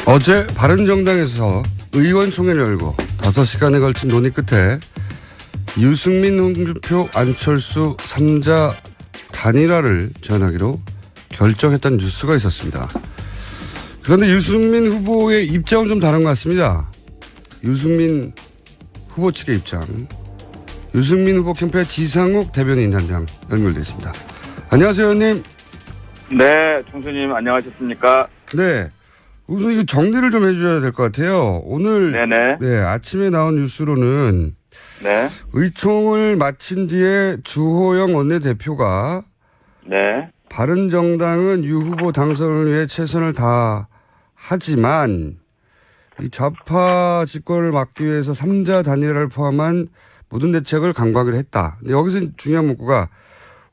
어제 바른정당에서 의원총회를 열고 5시간에 걸친 논의 끝에 유승민, 홍준표, 안철수 3자 단일화를 제안하기로 결정했다는 뉴스가 있었습니다. 그런데 유승민 후보의 입장은 좀 다른 것 같습니다. 유승민 후보 측의 입장. 유승민 후보 캠프의 지상욱 대변인 단장 연결되어 있습니다. 안녕하세요, 의원님. 네, 총수님 안녕하셨습니까? 네. 우선 이거 정리를 좀 해주셔야 될 것 같아요. 오늘 네네. 네, 아침에 나온 뉴스로는 네. 의총을 마친 뒤에 주호영 원내대표가 네. 바른정당은 유 후보 당선을 위해 최선을 다하지만 이 좌파 집권을 막기 위해서 3자 단일화를 포함한 모든 대책을 강구하기로 했다. 근데 여기서 중요한 문구가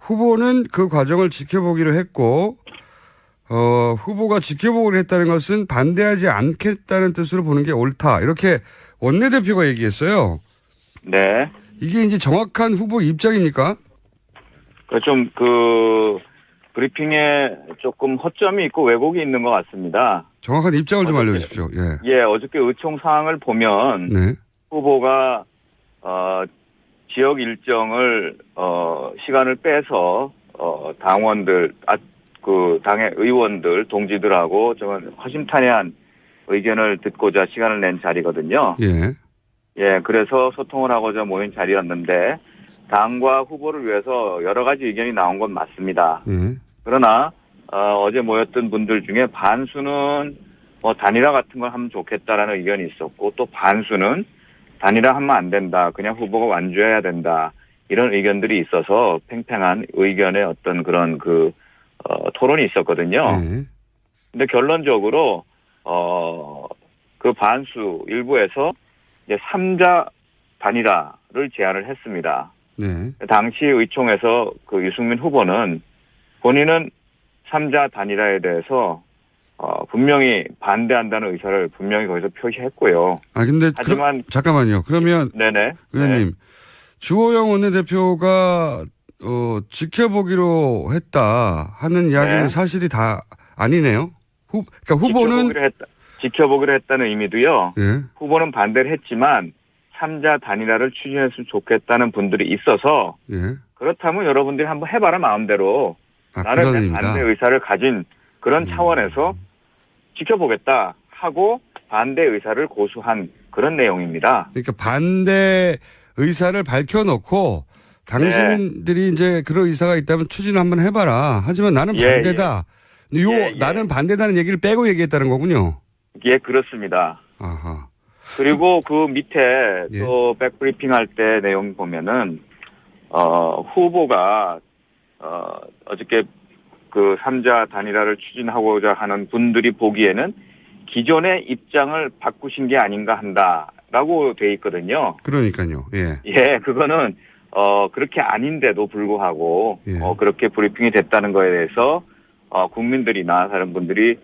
후보는 그 과정을 지켜보기로 했고 후보가 지켜보기로 했다는 것은 반대하지 않겠다는 뜻으로 보는 게 옳다. 이렇게 원내대표가 얘기했어요. 네. 이게 이제 정확한 후보 입장입니까? 브리핑에 조금 허점이 있고 왜곡이 있는 것 같습니다. 정확한 입장을 좀 알려주십시오. 예. 예, 어저께 의총 사항을 보면 네. 후보가 지역 일정을 시간을 빼서 당원들 당의 의원들 동지들하고 좀 허심탄회한 의견을 듣고자 시간을 낸 자리거든요. 예. 예, 그래서 소통을 하고자 모인 자리였는데 당과 후보를 위해서 여러 가지 의견이 나온 건 맞습니다. 예. 그러나 어제 모였던 분들 중에 반수는 단일화 같은 걸 하면 좋겠다라는 의견이 있었고 또 반수는 단일화 하면 안 된다. 그냥 후보가 완주해야 된다. 이런 의견들이 있어서 팽팽한 의견의 어떤 그런 토론이 있었거든요. 예. 근데 결론적으로 그 반수 일부에서 이제 3자 단일화를 제안을 했습니다. 네. 당시 의총에서 그 유승민 후보는 본인은 3자 단일화에 대해서 분명히 반대한다는 의사를 분명히 거기서 표시했고요. 근데 하지만 잠깐만요. 그러면 네네. 의원님 네. 주호영 원내대표가 지켜보기로 했다 하는 이야기는 네. 사실이 다 아니네요. 그러니까 후보는 지켜보기로 했다는 의미도요. 예. 후보는 반대를 했지만 3자 단일화를 추진했으면 좋겠다는 분들이 있어서 예. 그렇다면 여러분들이 한번 해봐라 마음대로 그런 나름의 의미다. 반대 의사를 가진 그런 차원에서 지켜보겠다 하고 반대 의사를 고수한 그런 내용입니다. 그러니까 반대 의사를 밝혀놓고 당신들이 이제 그런 의사가 있다면 추진을 한번 해봐라. 하지만 나는 반대다. 나는 반대다는 얘기를 빼고 얘기했다는 거군요. 예, 그렇습니다. 아하. 그리고 그 밑에 또 백브리핑 할 때 내용 보면은 후보가 어저께 그 3자 단일화를 추진하고자 하는 분들이 보기에는 기존의 입장을 바꾸신 게 아닌가 한다라고 돼 있거든요. 그러니까요. 예. 예, 그거는 그렇게 아닌데도 불구하고 예. 그렇게 브리핑이 됐다는 거에 대해서 국민들이나 다른 분들이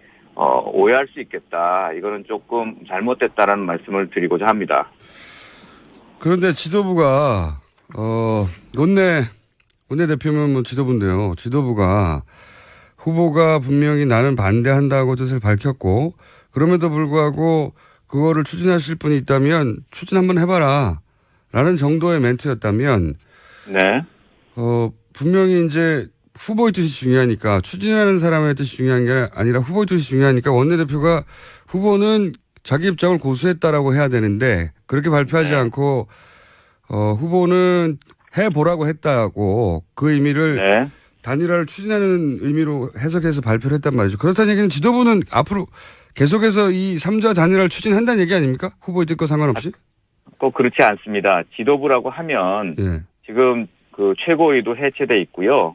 오해할 수 있겠다. 이거는 조금 잘못됐다라는 말씀을 드리고자 합니다. 그런데 지도부가 원내대표면 뭐 지도부인데요. 지도부가 후보가 분명히 나는 반대한다고 뜻을 밝혔고 그럼에도 불구하고 그거를 추진하실 분이 있다면 추진 한번 해봐라 라는 정도의 멘트였다면 네. 분명히 이제 후보의 뜻이 중요하니까 추진하는 사람의 뜻이 중요한 게 아니라 후보의 뜻이 중요하니까 원내대표가 후보는 자기 입장을 고수했다라고 해야 되는데 그렇게 발표하지 않고 후보는 해보라고 했다고 그 의미를 단일화를 추진하는 의미로 해석해서 발표를 했단 말이죠. 그렇다는 얘기는 지도부는 앞으로 계속해서 이 3자 단일화를 추진한다는 얘기 아닙니까? 후보의 뜻과 상관없이? 꼭 그렇지 않습니다. 지도부라고 하면 지금 그 최고위도 해체돼 있고요.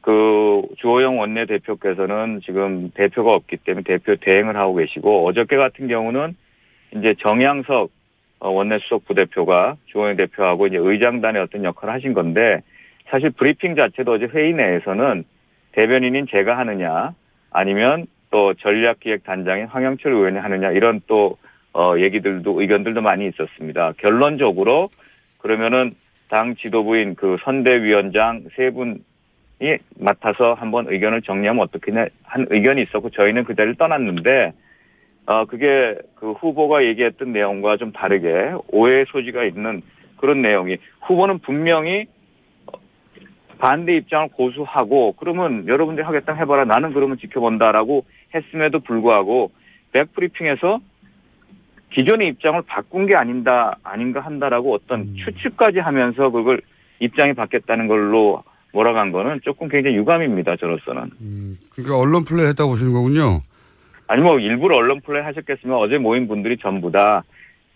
그 주호영 원내대표께서는 지금 대표가 없기 때문에 대표 대행을 하고 계시고 어저께 같은 경우는 이제 정양석 원내수석 부대표가 주호영 대표하고 이제 의장단의 어떤 역할을 하신 건데 사실 브리핑 자체도 어제 회의 내에서는 대변인인 제가 하느냐 아니면 또 전략기획단장인 황영철 의원이 하느냐 이런 또 의견들도 많이 있었습니다. 결론적으로 그러면은 당 지도부인 그 선대위원장 세 분이 맡아서 한번 의견을 정리하면 어떻겠냐 한 의견이 있었고 저희는 그 자리를 떠났는데 그게 그 후보가 얘기했던 내용과 좀 다르게 오해의 소지가 있는 그런 내용이 후보는 분명히 반대 입장을 고수하고 그러면 여러분들이 하겠다 해봐라 나는 그러면 지켜본다라고 했음에도 불구하고 백브리핑에서 기존의 입장을 바꾼 게 아닌가 한다라고 어떤 추측까지 하면서 그걸 입장이 바뀌었다는 걸로 몰아간 거는 조금 굉장히 유감입니다. 저로서는. 그러니까 언론 플레이 했다고 보시는 거군요. 아니 뭐 일부러 언론 플레이 하셨겠으면 어제 모인 분들이 전부 다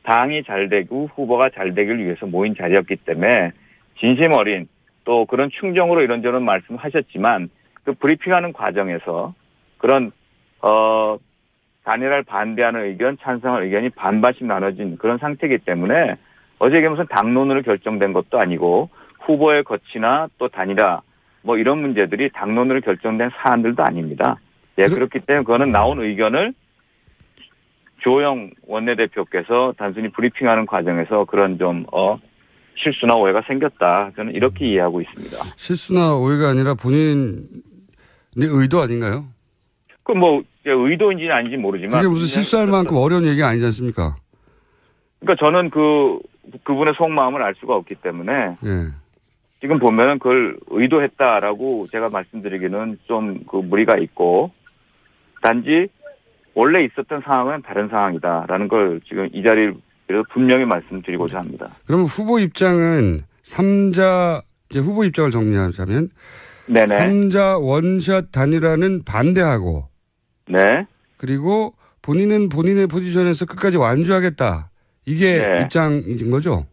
당이 잘 되고 후보가 잘 되기를 위해서 모인 자리였기 때문에 진심 어린 또 그런 충정으로 이런저런 말씀하셨지만 그 브리핑하는 과정에서 그런 단일화를 반대하는 의견, 찬성하는 의견이 반반씩 나눠진 그런 상태이기 때문에 어제 이게 무슨 당론으로 결정된 것도 아니고 후보의 거치나 또 단일화 뭐 이런 문제들이 당론으로 결정된 사안들도 아닙니다. 예, 그렇기 때문에 그거는 나온 의견을 주호영 원내대표께서 단순히 브리핑하는 과정에서 그런 좀 실수나 오해가 생겼다. 저는 이렇게 이해하고 있습니다. 실수나 오해가 아니라 본인의 의도 아닌가요? 그 뭐 의도인지는 아닌지 모르지만 그게 무슨 실수할 만큼 어려운 얘기 아니지 않습니까? 그러니까 저는 그분의 속마음을 알 수가 없기 때문에 예. 지금 보면은 그걸 의도했다라고 제가 말씀드리기는 좀 그 무리가 있고 단지 원래 있었던 상황은 다른 상황이다라는 걸 지금 이 자리를 분명히 말씀드리고자 합니다. 그러면 후보 입장은 3자 이제 후보 입장을 정리하자면 네네. 3자 원샷 단일화는 반대하고 네. 그리고 본인은 본인의 포지션에서 끝까지 완주하겠다. 이게 네. 입장인 거죠?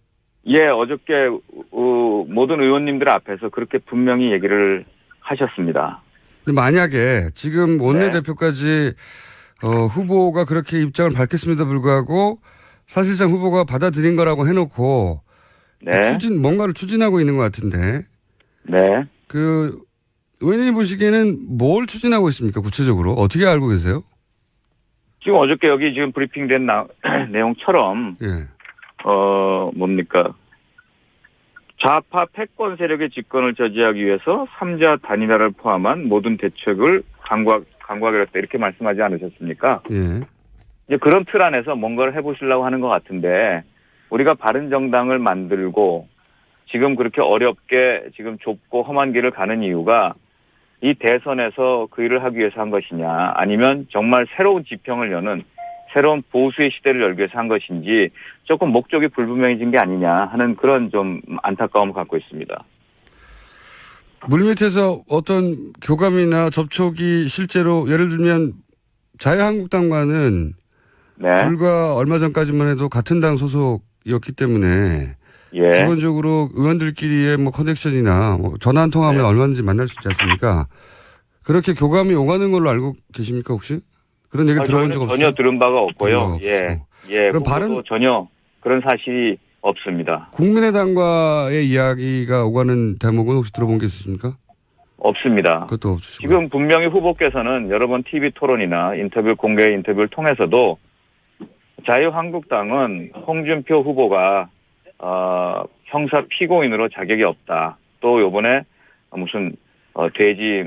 예, 어저께 모든 의원님들 앞에서 그렇게 분명히 얘기를 하셨습니다. 근데 만약에 지금 원내대표까지 후보가 그렇게 입장을 밝혔음에도 불구하고 사실상 후보가 받아들인 거라고 해놓고 네. 뭔가를 추진하고 있는 것 같은데 네. 의원님 보시기에는 뭘 추진하고 있습니까? 구체적으로 어떻게 알고 계세요? 지금 어저께 여기 지금 브리핑된 내용처럼 예. 뭡니까? 좌파 패권 세력의 집권을 저지하기 위해서 3자 단일화를 포함한 모든 대책을 강구하겠다 이렇게 말씀하지 않으셨습니까? 예. 이제 그런 틀 안에서 뭔가를 해보시려고 하는 것 같은데 우리가 바른정당을 만들고 지금 그렇게 어렵게 지금 좁고 험한 길을 가는 이유가 이 대선에서 그 일을 하기 위해서 한 것이냐 아니면 정말 새로운 지평을 여는 새로운 보수의 시대를 열기 위해서 한 것인지 조금 목적이 불분명해진 게 아니냐 하는 그런 좀 안타까움을 갖고 있습니다. 물밑에서 어떤 교감이나 접촉이 실제로 예를 들면 자유한국당과는 네. 불과 얼마 전까지만 해도 같은 당 소속이었기 때문에 예. 기본적으로 의원들끼리의 뭐 커넥션이나 뭐 전화 한 통하면 네. 얼마든지 만날 수 있지 않습니까? 그렇게 교감이 오가는 걸로 알고 계십니까 혹시? 그런 얘기 들어본 적 없어요? 전혀 들은 바가 없고요. 예. 그럼 전혀 그런 사실이 없습니다. 국민의당과의 이야기가 오가는 대목은 혹시 들어본 게 있으십니까? 없습니다. 그것도 없으시고. 지금 분명히 후보께서는 여러 번 TV 토론이나 공개 인터뷰를 통해서도 자유한국당은 홍준표 후보가 형사 피고인으로 자격이 없다. 또 요번에 무슨 돼지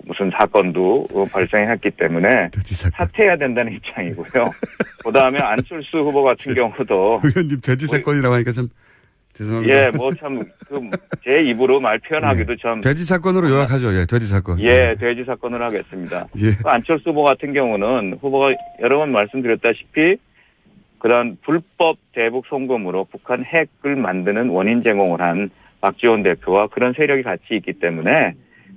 무슨 사건도 발생했기 때문에 사퇴해야 된다는 입장이고요. 그다음에 안철수 후보 같은 경우도 의원님 돼지 사건이라고 하니까 참 죄송합니다. 예, 뭐 참 제 입으로 말 표현하기도 참 돼지 사건으로 요약하죠. 예, 돼지 사건. 예, 돼지 사건을 하겠습니다. 예. 안철수 후보 같은 경우는 후보가 여러 번 말씀드렸다시피 그런 불법 대북 송금으로 북한 핵을 만드는 원인 제공을 한 박지원 대표와 그런 세력이 같이 있기 때문에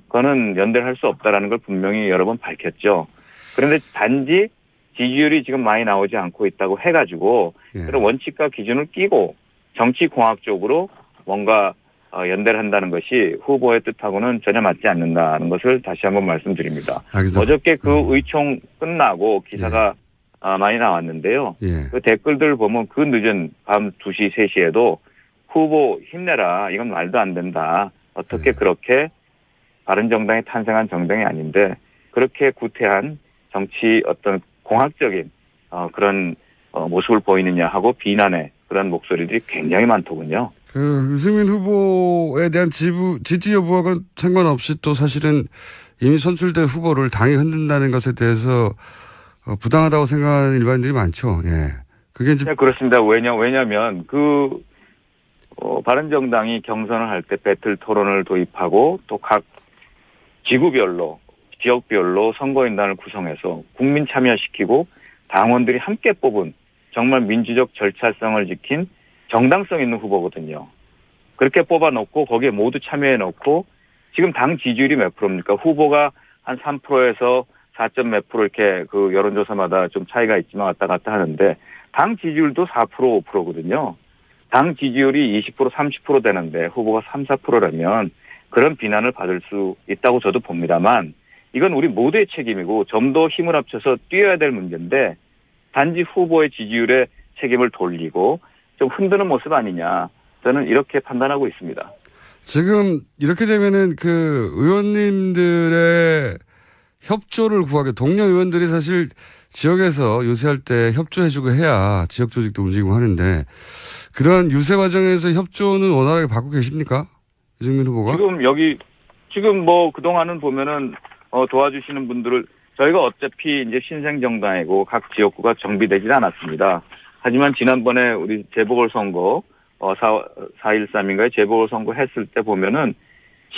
그거는 연대를 할 수 없다라는 걸 분명히 여러 번 밝혔죠. 그런데 단지 지지율이 지금 많이 나오지 않고 있다고 해가지고 그런 원칙과 기준을 끼고 정치공학적으로 뭔가 연대를 한다는 것이 후보의 뜻하고는 전혀 맞지 않는다는 것을 다시 한번 말씀드립니다. 알겠습니다. 어저께 그 의총 끝나고 기사가 많이 나왔는데요. 예. 그 댓글들 보면 그 늦은 밤 2시, 3시에도 후보 힘내라. 이건 말도 안 된다. 어떻게 그렇게 바른정당이 탄생한 정당이 아닌데 그렇게 구태한 정치 어떤 공학적인 그런 모습을 보이느냐 하고 비난의 그런 목소리들이 굉장히 많더군요. 유승민 후보에 대한 지지 여부와는 상관없이 또 사실은 이미 선출된 후보를 당이 흔든다는 것에 대해서 부당하다고 생각하는 일반인들이 많죠. 예. 그게 이제. 네, 그렇습니다. 왜냐면 바른정당이 경선을 할 때 배틀 토론을 도입하고 또 각 지구별로, 지역별로 선거인단을 구성해서 국민 참여시키고 당원들이 함께 뽑은 정말 민주적 절차성을 지킨 정당성 있는 후보거든요. 그렇게 뽑아놓고 거기에 모두 참여해놓고 지금 당 지지율이 몇 프로입니까? 후보가 한 3%에서 4점 몇 프로 이렇게 그 여론조사마다 좀 차이가 있지만 왔다 갔다 하는데 당 지지율도 4% 5%거든요. 당 지지율이 20% 30% 되는데 후보가 3, 4%라면 그런 비난을 받을 수 있다고 저도 봅니다만 이건 우리 모두의 책임이고 좀 더 힘을 합쳐서 뛰어야 될 문제인데 단지 후보의 지지율에 책임을 돌리고 좀 흔드는 모습 아니냐 저는 이렇게 판단하고 있습니다. 지금 이렇게 되면은 그 의원님들의 협조를 구하게 동료 의원들이 사실 지역에서 유세할 때 협조해주고 해야 지역 조직도 움직이고 하는데 그런 유세 과정에서 협조는 원활하게 받고 계십니까? 유승민 후보가? 지금 그동안은 보면은 도와주시는 분들을 저희가 어차피 이제 신생정당이고 각 지역구가 정비되질 않았습니다. 하지만 지난번에 우리 재보궐선거 4.13인가에 재보궐선거 했을 때 보면은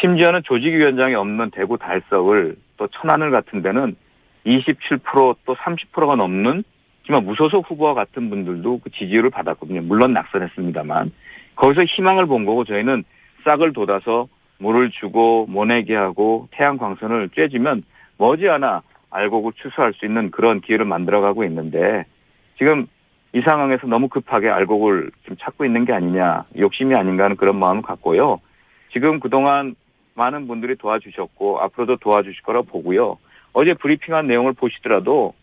심지어는 조직위원장이 없는 대구 달서울 또 천안을 같은 데는 27%또 30%가 넘는 정말 무소속 후보와 같은 분들도 그 지지율을 받았거든요. 물론 낙선했습니다만 거기서 희망을 본 거고 저희는 싹을 돋아서 물을 주고 모내게 하고 태양광선을 쬐지면 머지않아 알곡을 추수할 수 있는 그런 기회를 만들어가고 있는데 지금 이 상황에서 너무 급하게 알곡을 좀 찾고 있는 게 아니냐 욕심이 아닌가 하는 그런 마음을 갖고요. 지금 그동안 많은 분들이 도와주셨고 앞으로도 도와주실 거라고 보고요. 어제 브리핑한 내용을 보시더라도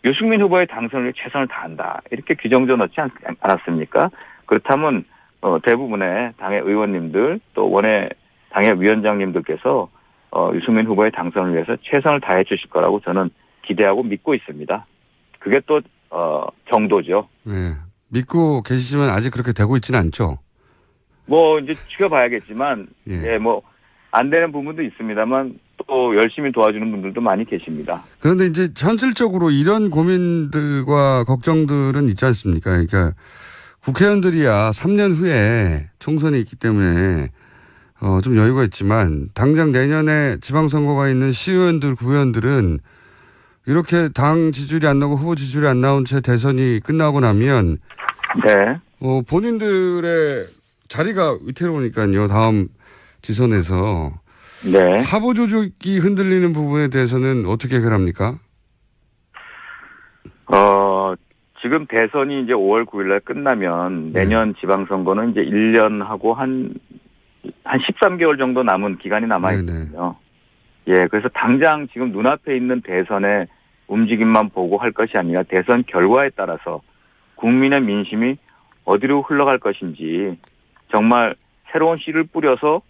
유승민 후보의 당선을 위해 최선을 다한다. 이렇게 규정져 넣지 않았습니까? 그렇다면 대부분의 당의 의원님들 또 원외 당의 위원장님들께서 유승민 후보의 당선을 위해서 최선을 다해 주실 거라고 저는 기대하고 믿고 있습니다. 그게 또 정도죠. 네. 믿고 계시지만 아직 그렇게 되고 있지는 않죠. 이제 지켜봐야겠지만 예. 안 되는 부분도 있습니다만 또 열심히 도와주는 분들도 많이 계십니다. 그런데 이제 현실적으로 이런 고민들과 걱정들은 있지 않습니까? 그러니까 국회의원들이야 3년 후에 총선이 있기 때문에 좀 여유가 있지만 당장 내년에 지방선거가 있는 시의원들, 구의원들은 이렇게 당 지지율이 안 나오고 후보 지지율이 안 나온 채 대선이 끝나고 나면 네. 본인들의 자리가 위태로우니까요. 다음 지선에서 네. 하부 조직이 흔들리는 부분에 대해서는 어떻게 해결합니까? 지금 대선이 이제 5월 9일 날 끝나면 내년 지방선거는 이제 1년하고 한 13개월 정도 남은 기간이 남아있거든요. 예, 그래서 당장 지금 눈앞에 있는 대선의 움직임만 보고 할 것이 아니라 대선 결과에 따라서 국민의 민심이 어디로 흘러갈 것인지 정말 새로운 씨를 뿌려서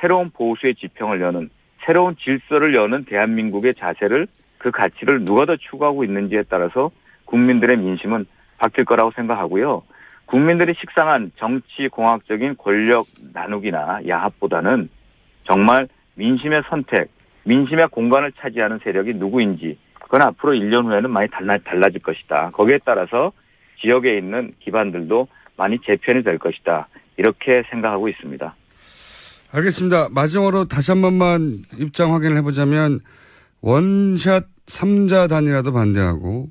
새로운 보수의 지평을 여는 새로운 질서를 여는 대한민국의 자세를 그 가치를 누가 더 추구하고 있는지에 따라서 국민들의 민심은 바뀔 거라고 생각하고요. 국민들이 식상한 정치 공학적인 권력 나누기나 야합보다는 정말 민심의 선택, 민심의 공간을 차지하는 세력이 누구인지 그건 앞으로 1년 후에는 많이 달라질 것이다. 거기에 따라서 지역에 있는 기반들도 많이 재편이 될 것이다. 이렇게 생각하고 있습니다. 알겠습니다. 마지막으로 다시 한 번만 입장 확인을 해보자면 원샷 3자 단이라도 반대하고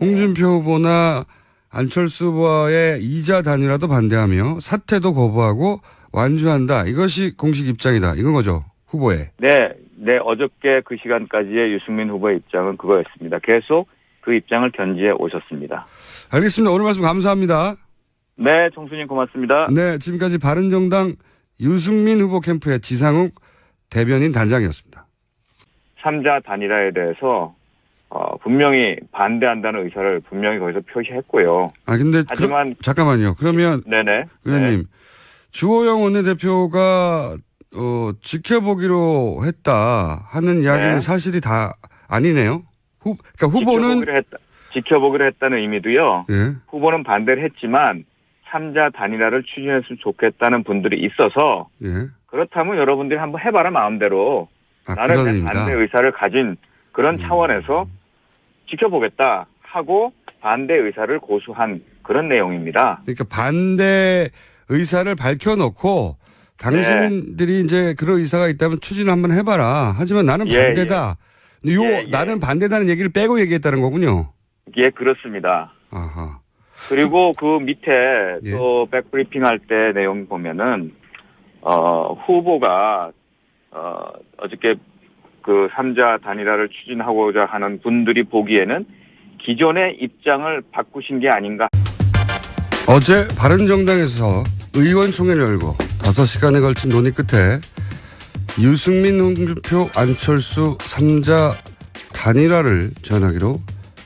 홍준표 후보나 안철수 후보의 2자 단이라도 반대하며 사퇴도 거부하고 완주한다. 이것이 공식 입장이다. 이건 거죠. 후보의. 네. 어저께 그 시간까지의 유승민 후보의 입장은 그거였습니다. 계속 그 입장을 견지해 오셨습니다. 알겠습니다. 오늘 말씀 감사합니다. 네, 총수님 고맙습니다. 네, 지금까지 바른정당 유승민 후보 캠프의 지상욱 대변인 단장이었습니다. 3자 단일화에 대해서 분명히 반대한다는 의사를 분명히 거기서 표시했고요. 근데 하지만 잠깐만요. 그러면 네네. 의원님 네. 주호영 원내대표가 지켜보기로 했다 하는 이야기는 사실이 다 아니네요. 그러니까 후보는 지켜보기로 했다는 의미도요. 예. 후보는 반대를 했지만 3자 단일화를 추진했으면 좋겠다는 분들이 있어서 그렇다면 여러분들이 한번 해봐라 마음대로 나는 내 반대 의사를 가진 그런 차원에서 지켜보겠다 하고 반대 의사를 고수한 그런 내용입니다. 그러니까 반대 의사를 밝혀놓고 당신들이 이제 그런 의사가 있다면 추진을 한번 해봐라. 하지만 나는 반대다. 나는 반대다는 얘기를 빼고 얘기했다는 거군요. 예, 그렇습니다. 아하. 그리고 그 밑에 또 백브리핑 할 때 내용 보면은 후보가 어저께 그 3자 단일화를 추진하고자 하는 분들이 보기에는 기존의 입장을 바꾸신 게 아닌가. 어제 바른정당에서 의원총회를 열고 5시간에 걸친 논의 끝에 유승민, 홍준표, 안철수 3자 단일화를 제안하기로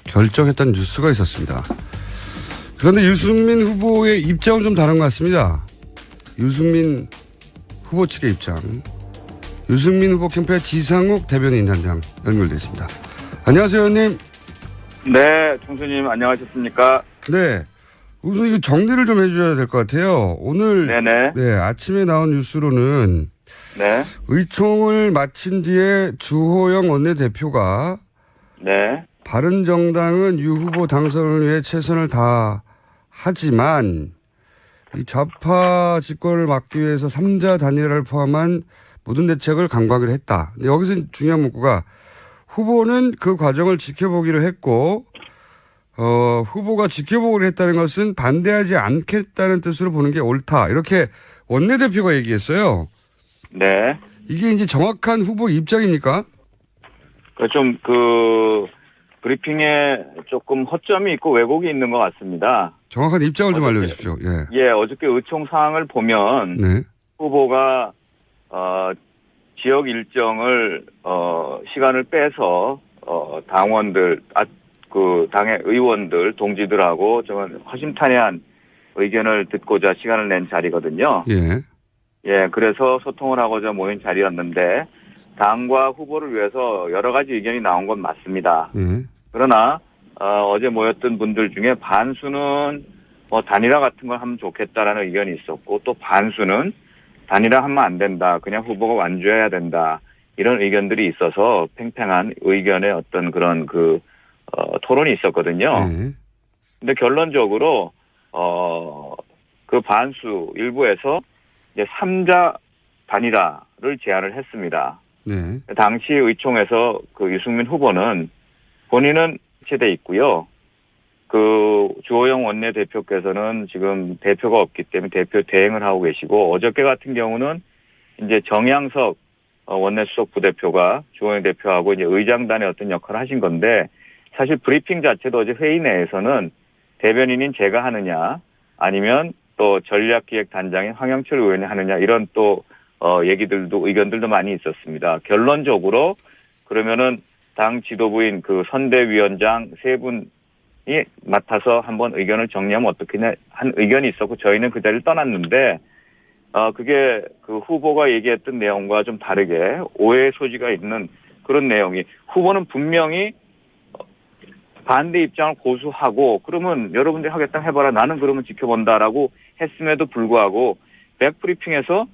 결정했다는 뉴스가 있었습니다. 그런데 유승민 후보의 입장은 좀 다른 것 같습니다. 유승민 후보 측의 입장. 유승민 후보 캠프의 지상욱 대변인단장 연결되어 있습니다. 안녕하세요, 의원님. 네, 총수님 안녕하셨습니까? 네. 우선 이거 정리를 좀 해주셔야 될 것 같아요. 오늘 네, 아침에 나온 뉴스로는 의총을 마친 뒤에 주호영 원내대표가 바른정당은 유 후보 당선을 위해 최선을 다하지만 이 좌파 집권을 막기 위해서 3자 단일화를 포함한 모든 대책을 강구하기로 했다. 근데 여기서 중요한 문구가 후보는 그 과정을 지켜보기로 했고 후보가 지켜보기로 했다는 것은 반대하지 않겠다는 뜻으로 보는 게 옳다. 이렇게 원내대표가 얘기했어요. 네. 이게 이제 정확한 후보 입장입니까? 브리핑에 조금 허점이 있고 왜곡이 있는 것 같습니다. 정확한 입장을 좀 알려주십시오. 어저께 의총 사항을 보면 후보가 지역 일정을 시간을 빼서 당원들 당의 의원들 동지들하고 좀 허심탄회한 의견을 듣고자 시간을 낸 자리거든요. 그래서 소통을 하고자 모인 자리였는데 당과 후보를 위해서 여러 가지 의견이 나온 건 맞습니다. 그러나 어제 모였던 분들 중에 반수는 단일화 같은 걸 하면 좋겠다라는 의견이 있었고 또 반수는 단일화 하면 안 된다. 그냥 후보가 완주해야 된다. 이런 의견들이 있어서 팽팽한 의견의 어떤 그런 토론이 있었거든요. 근데 결론적으로 그 반수 일부에서 이제 3자 단일화를 제안을 했습니다. 당시 의총에서 그 유승민 후보는 본인은 해체돼 있고요. 그 주호영 원내대표께서는 지금 대표가 없기 때문에 대표 대행을 하고 계시고 어저께 같은 경우는 이제 정양석 원내수석 부대표가 주호영 대표하고 이제 의장단의 어떤 역할을 하신 건데 사실 브리핑 자체도 어제 회의 내에서는 대변인인 제가 하느냐 아니면 또 전략기획단장인 황영철 의원이 하느냐 이런 또 의견들도 많이 있었습니다. 결론적으로 그러면은 당 지도부인 그 선대위원장 세 분이 맡아서 한번 의견을 정리하면 어떻겠냐 한 의견이 있었고 저희는 그 자리를 떠났는데 그게 그 후보가 얘기했던 내용과 좀 다르게 오해의 소지가 있는 그런 내용이 후보는 분명히 반대 입장을 고수하고 그러면 여러분들이 하겠다 해봐라 나는 그러면 지켜본다라고 했음에도 불구하고 백브리핑에서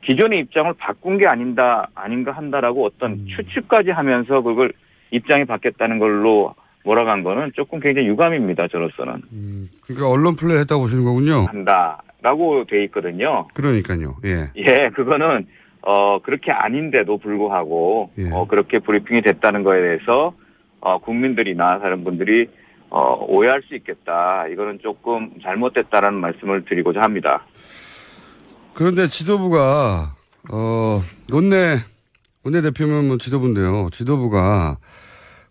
기존의 입장을 바꾼 게 아닌가 한다라고 어떤 추측까지 하면서 그걸 입장이 바뀌었다는 걸로 몰아간 거는 조금 굉장히 유감입니다. 저로서는. 그러니까 언론 플레이 했다고 보시는 거군요. 한다라고 돼 있거든요. 그러니까요. 그거는 그렇게 아닌데도 불구하고 그렇게 브리핑이 됐다는 거에 대해서 국민들이나 다른 분들이 오해할 수 있겠다. 이거는 조금 잘못됐다라는 말씀을 드리고자 합니다. 그런데 지도부가 원내대표면 뭐 지도부인데요. 지도부가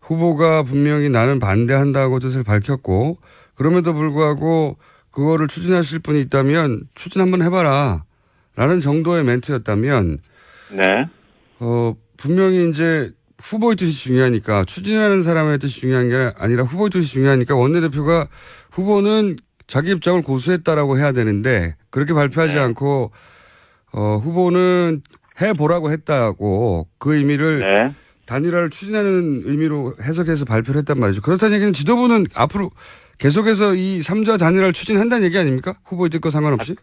후보가 분명히 나는 반대한다고 뜻을 밝혔고 그럼에도 불구하고 그거를 추진하실 분이 있다면 추진 한번 해봐라 라는 정도의 멘트였다면 분명히 이제 후보의 뜻이 중요하니까 추진하는 사람의 뜻이 중요한 게 아니라 후보의 뜻이 중요하니까 원내대표가 후보는 자기 입장을 고수했다라고 해야 되는데 그렇게 발표하지 않고 후보는 해보라고 했다고 그 의미를 단일화를 추진하는 의미로 해석해서 발표를 했단 말이죠. 그렇다는 얘기는 지도부는 앞으로 계속해서 이 3자 단일화를 추진한다는 얘기 아닙니까? 후보의 뜻과 상관없이?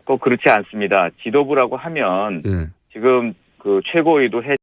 꼭 그렇지 않습니다. 지도부라고 하면 지금 그 최고위도